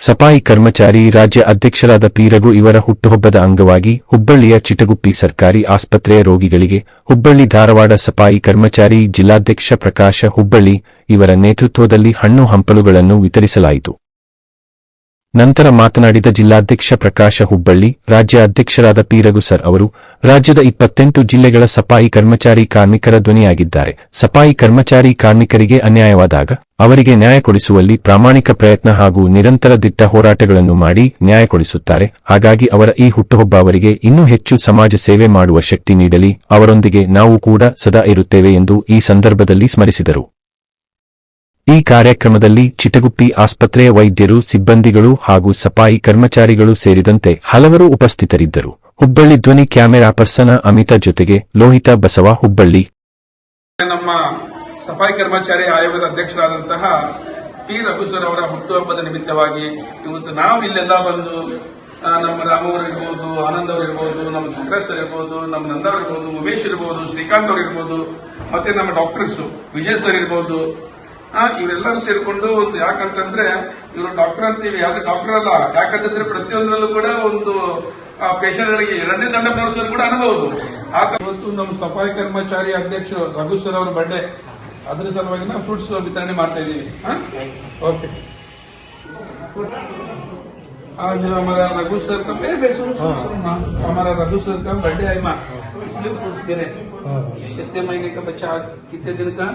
ಸಫಾಯಿ ಕರ್ಮಚಾರಿ ರಾಜ್ಯ ಅಧ್ಯಕ್ಷರಾದ ಪಿ ರಘು ಇವರ ಹುಟ್ಟುಹಬ್ಬದ ಅಂಗವಾಗಿ ಹುಬ್ಬಳ್ಳಿಯ ಚಿಟಗುಪ್ಪಿ ಸರ್ಕಾರಿ ಆಸ್ಪತ್ರೆಯ ರೋಗಿಗಳಿಗೆ ಹುಬ್ಬಳ್ಳಿ ಧಾರವಾಡ ಸಫಾಯಿ ಕರ್ಮಚಾರಿ ಜಿಲ್ಲಾಧ್ಯಕ್ಷ ಪ್ರಕಾಶ ಹುಬ್ಬಳ್ಳಿ ಇವರ ನೇತೃತ್ವದಲ್ಲಿ ಹಣ್ಣು ಹಂಪಲುಗಳನ್ನು ವಿತರಿಸಲಾಯಿತು. ನಂತರ ಮಾತನಾಡಿದ ಜಿಲ್ಲಾಧ್ಯಕ್ಷ ಪ್ರಕಾಶ ಹುಬ್ಬಳ್ಳಿ, ರಾಜ್ಯ ಅಧ್ಯಕ್ಷರಾದ ಪಿ ರಘು ಸರ್ ಅವರು ರಾಜ್ಯದ 28 ಜಿಲ್ಲೆಗಳ ಸಫಾಯಿ ಕರ್ಮಚಾರಿ ಕಾರ್ಮಿಕರ ಧ್ವನಿಯಾಗಿದ್ದಾರೆ. ಸಫಾಯಿ ಕರ್ಮಚಾರಿ ಕಾರ್ಮಿಕರಿಗೆ ಅನ್ಯಾಯವಾದಾಗ ಅವರಿಗೆ ನ್ಯಾಯ ಕೊಡಿಸುವಲ್ಲಿ ಪ್ರಾಮಾಣಿಕ ಪ್ರಯತ್ನ ಹಾಗೂ ನಿರಂತರ ದಿಟ್ಟ ಹೋರಾಟಗಳನ್ನು ಮಾಡಿ ನ್ಯಾಯ ಕೊಡಿಸುತ್ತಾರೆ. ಹಾಗಾಗಿ ಅವರ ಈ ಹುಟ್ಟುಹಬ್ಬ ಅವರಿಗೆ ಇನ್ನೂ ಹೆಚ್ಚು ಸಮಾಜ ಸೇವೆ ಮಾಡುವ ಶಕ್ತಿ ನೀಡಲಿ. ಅವರೊಂದಿಗೆ ನಾವು ಕೂಡ ಸದಾ ಇರುತ್ತೇವೆ ಎಂದು ಈ ಸಂದರ್ಭದಲ್ಲಿ ಸ್ಮರಿಸಿದರು. ಈ ಕಾರ್ಯಕ್ರಮದಲ್ಲಿ ಚಿಟಗುಪ್ಪಿ ಆಸ್ಪತ್ರೆಯ ವೈದ್ಯರು, ಸಿಬ್ಬಂದಿಗಳು ಹಾಗೂ ಸಫಾಯಿ ಕರ್ಮಚಾರಿಗಳು ಸೇರಿದಂತೆ ಹಲವರು ಉಪಸ್ಥಿತರಿದ್ದರು. ಹುಬ್ಬಳ್ಳಿ ಧ್ವನಿ ಕ್ಯಾಮೆರಾ ಪರ್ಸನ್ ಅಮಿತಾ ಜೊತೆಗೆ ಲೋಹಿತ ಬಸವ, ಹುಬ್ಬಳ್ಳಿ. ನಮ್ಮ ಸಫಾಯಿ ಕರ್ಮಚಾರಿ ಆಯೋಗದ ಅಧ್ಯಕ್ಷರಾದಂತಹ ಪಿ ರಘು ಸರ್ ಅವರ ಹುಟ್ಟುಹಬ್ಬದ ನಿಮಿತ್ತವಾಗಿ ಇವತ್ತು ನಾವು ಇಲ್ಲೆಲ್ಲ ಬಂದು ನಮ್ಮ ರಾಮವರು ಇರ್ಬೋದು, ಆನಂದ್ ಅವರು ಇರ್ಬೋದು, ನಮ್ಮ ಶಂಕರ ಸರ್ ಇರ್ಬೋದು, ನಮ್ಮ ನಂದವ್ರು ಇರ್ಬೋದು, ಉಮೇಶ್ ಇರ್ಬೋದು, ಶ್ರೀಕಾಂತ್ ಅವರು ಇರ್ಬೋದು, ಮತ್ತೆ ನಮ್ಮ ಡಾಕ್ಟರ್ಸ್ ವಿಜಯ್ ಸರ್ ಇರ್ಬೋದು, ಇವರೆಲ್ಲರೂ ಸೇರ್ಕೊಂಡು ಒಂದು ಯಾಕಂತಂದ್ರೆ ಇವರು ಡಾಕ್ಟರ್ ಅಂತೀವಿ, ಯಾವ್ದು ಡಾಕ್ಟರ್ ಅಲ್ಲ. ಯಾಕಂತಂದ್ರೆ ಪ್ರತಿಯೊಂದರಲ್ಲೂ ಕೂಡ ಒಂದು ಪೇಷಂಟ್ಗಳಿಗೆ ಎರಡನೇ ದಂಡ ಬರೆಸೋದು ಕೂಡ ಅನುಭವ. ಇವತ್ತು ನಮ್ಮ ಸಫಾಯಿ ಕರ್ಮಚಾರಿ ಅಧ್ಯಕ್ಷರು ರಘು ಸರ್ ಅವರ ಬರ್ಡೇ, ಅದ್ರ ಸಲುವಾಗಿ ನಾವು ಫ್ರೂಟ್ಸ್ ವಿತರಣೆ ಮಾಡ್ತಾ ಇದ್ದೀವಿ. ಓಕೆ, आज हमारा रघु सर का हमारा रघु सर का बर्थडे है माँ, इसलिए फ्रूट्स दे रहे हैं. कितने महीने का बच्चा, कितने दिन का?